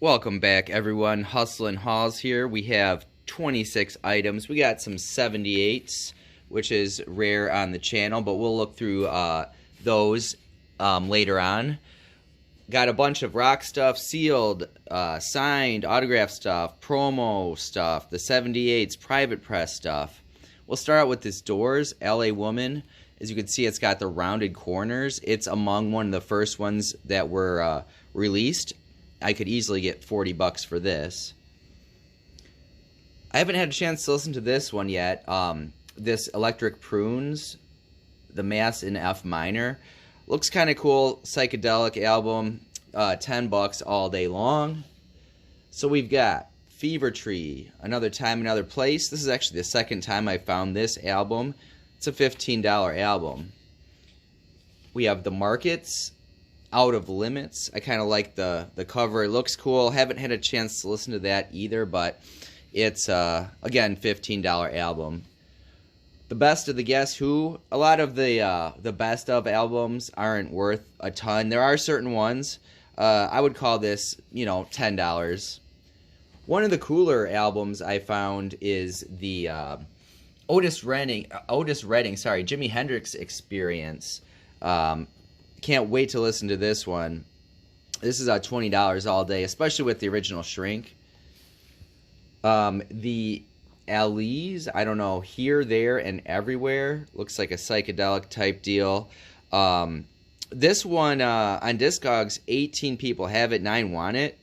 Welcome back, everyone. Hustlin' Hauls here. We have 26 items. We got some 78's, which is rare on the channel, but we'll look through those later on. Got a bunch of rock stuff, sealed, signed, autographed stuff, promo stuff, the 78's private press stuff. We'll start out with this Doors LA Woman. As you can see, it's got the rounded corners. It's among one of the first ones that were released. I could easily get 40 bucks for this. I haven't had a chance to listen to this one yet. This Electric Prunes, the Mass in F minor. Looks kind of cool, psychedelic album, 10 bucks all day long. So we've got Fever Tree, Another Time, Another Place. This is actually the second time I found this album. It's a $15 album. We have The Markets, Out of Limits. I kind of like the cover. It looks cool. Haven't had a chance to listen to that either, but it's, again, $15 album. The Best of the Guess Who. A lot of the best of albums aren't worth a ton. There are certain ones. I would call this, $10. One of the cooler albums I found is the Otis Redding, Jimi Hendrix Experience. Can't wait to listen to this one. This is $20 all day, especially with the original Shrink. The Ali's, I don't know, Here, There, and Everywhere. Looks like a psychedelic type deal. This one on Discogs, 18 people have it, 9 want it.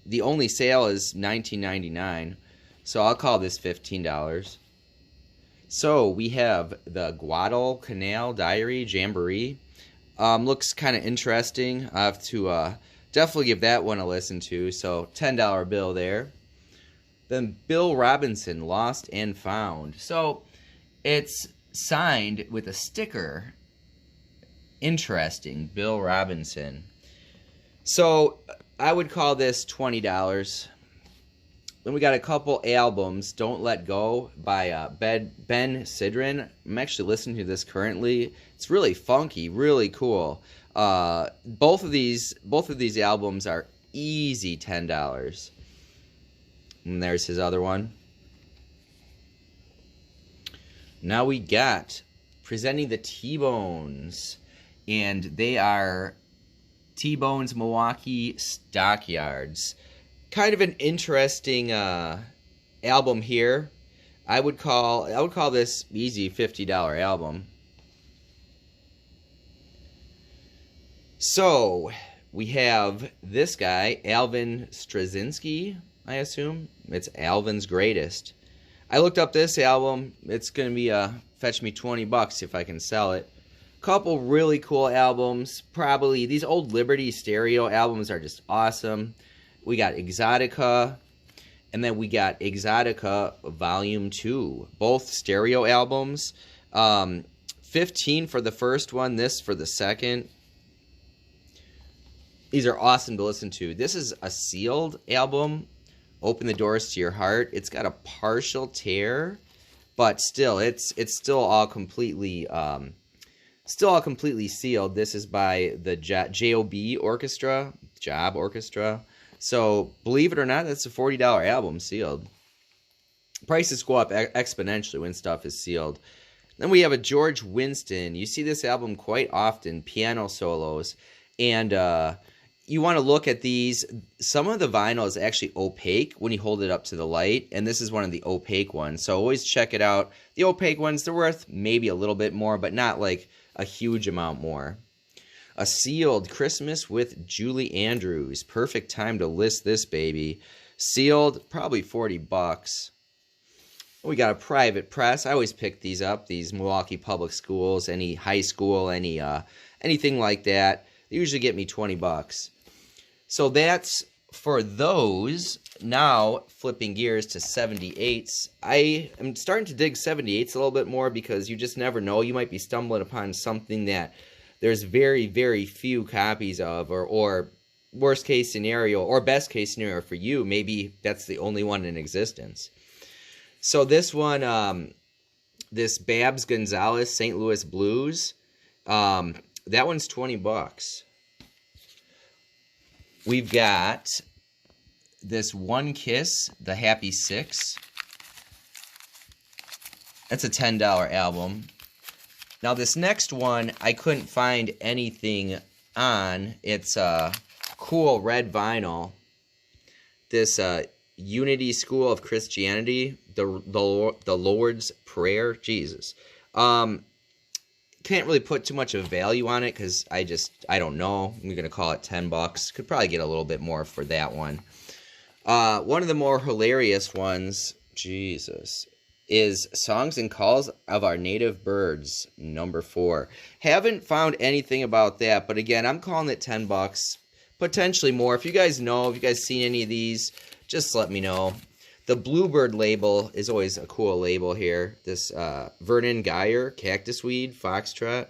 The only sale is $19.99, so I'll call this $15. So we have the Guadalcanal Diary Jamboree. Looks kind of interesting. I have to definitely give that one a listen to. So $10 bill there. Then Bill Robinson, Lost and Found. So it's signed with a sticker. Interesting, Bill Robinson. So I would call this $20. Then we got a couple albums. Don't Let Go by Ben Sidran. I'm actually listening to this currently. It's really funky, really cool. Both of these albums are easy $10. And there's his other one. Now we got presenting the T-Bones, and they are T-Bones Milwaukee Stockyards. Kind of an interesting album here. I would call this easy $50 album. So we have this guy, Alvin Straczynski, I assume. It's Alvin's Greatest. I looked up this album. It's gonna be fetch me 20 bucks if I can sell it. Couple really cool albums. Probably these old Liberty stereo albums are just awesome. We got Exotica, and then we got Exotica Volume 2. Both stereo albums. 15 for the first one, this for the second. These are awesome to listen to. This is a sealed album. Open the Doors to Your Heart. It's got a partial tear, but still, it's still all completely sealed. This is by the Job Orchestra. So, believe it or not, that's a $40 album sealed. Prices go up exponentially when stuff is sealed. Then we have a George Winston. You see this album quite often, piano solos. And you want to look at these. Some of the vinyl is actually opaque when you hold it up to the light. And this is one of the opaque ones. So, always check it out. The opaque ones, they're worth maybe a little bit more, but not like a huge amount more. A sealed Christmas with Julie Andrews. Perfect time to list this baby. Sealed, probably 40 bucks. We got a private press. I always pick these up. These Milwaukee public schools, any high school, anything like that. They usually get me 20 bucks. So that's for those. Now, flipping gears to 78's. I am starting to dig 78's a little bit more because you just never know. You might be stumbling upon something that there's very, very few copies of, or worst case scenario, or best case scenario for you, maybe that's the only one in existence. So this one, this Babs Gonzalez St. Louis Blues, that one's 20 bucks. We've got this One Kiss, The Happy Six. That's a $10 album. Now this next one, I couldn't find anything on. It's cool red vinyl. This Unity School of Christianity, the Lord's Prayer. Jesus. Can't really put too much of value on it because I don't know. I'm going to call it $10. Could probably get a little bit more for that one. One of the more hilarious ones, Jesus, is Songs and Calls of Our Native Birds, number 4. Haven't found anything about that, but again, I'm calling it $10. Potentially more. If you guys know, if you guys seen any of these, just let me know. The Bluebird label is always a cool label here. This Vernon Geyer, Cactus Weed, Foxtrot.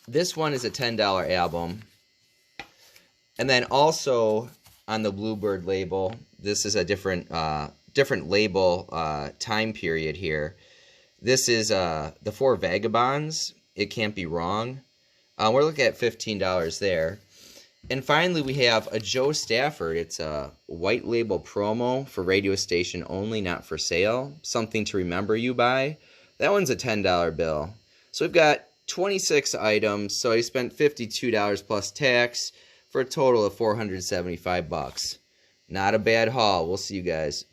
This one is a $10 album. And then also on the Bluebird label, this is a different label time period here. This is the Four Vagabonds, It Can't Be Wrong. We're looking at $15 there. And finally, we have a Joe Stafford. It's a white label promo for radio station only, not for sale. Something to Remember You By. That one's a $10 bill. So we've got 26 items. So I spent $52 plus tax for a total of $475. Not a bad haul. We'll see you guys.